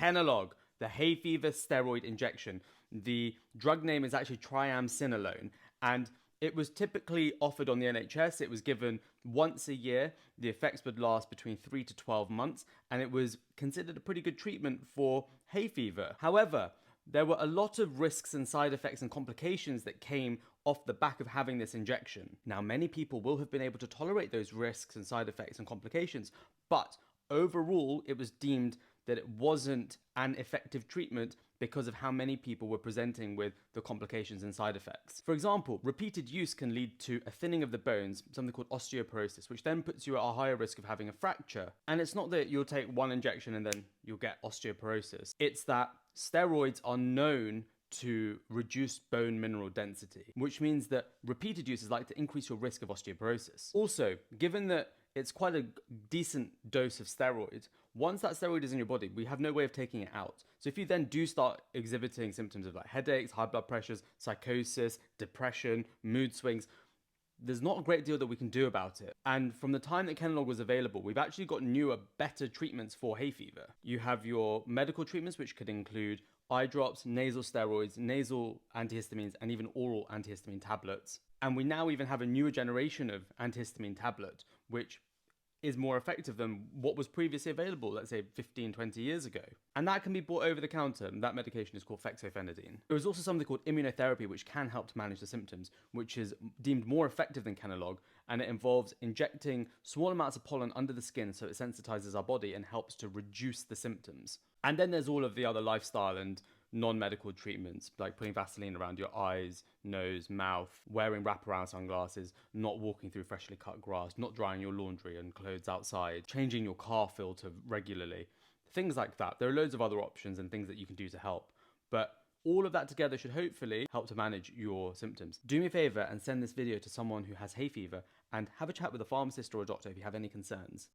Kenalog, the hay fever steroid injection. The drug name is actually triamcinolone, and it was typically offered on the NHS. It was given once a year. The effects would last between 3 to 12 months, and it was considered a pretty good treatment for hay fever. However, there were a lot of risks and side effects and complications that came off the back of having this injection. Now, many people will have been able to tolerate those risks and side effects and complications, but overall, it was deemed that it wasn't an effective treatment because of how many people were presenting with the complications and side effects. For example, repeated use can lead to a thinning of the bones, something called osteoporosis, which then puts you at a higher risk of having a fracture. And it's not that you'll take one injection and then you'll get osteoporosis. It's that steroids are known to reduce bone mineral density, which means that repeated use is likely to increase your risk of osteoporosis. Also, given that it's quite a decent dose of steroid, once that steroid is in your body, we have no way of taking it out. So if you then do start exhibiting symptoms of like headaches, high blood pressures, psychosis, depression, mood swings, there's not a great deal that we can do about it. And from the time that Kenalog was available, we've actually got newer, better treatments for hay fever. You have your medical treatments, which could include eye drops, nasal steroids, nasal antihistamines, and even oral antihistamine tablets. And we now even have a newer generation of antihistamine tablet, which is more effective than what was previously available, let's say 15, 20 years ago. And that can be bought over the counter, and that medication is called fexofenadine. There is also something called immunotherapy, which can help to manage the symptoms, which is deemed more effective than Kenalog, and it involves injecting small amounts of pollen under the skin so it sensitizes our body and helps to reduce the symptoms. And then there's all of the other lifestyle and non-medical treatments, like putting Vaseline around your eyes, nose, mouth, wearing wraparound sunglasses, not walking through freshly cut grass, not drying your laundry and clothes outside, changing your car filter regularly, things like that. There are loads of other options and things that you can do to help, but all of that together should hopefully help to manage your symptoms. Do me a favor and send this video to someone who has hay fever, and have a chat with a pharmacist or a doctor if you have any concerns.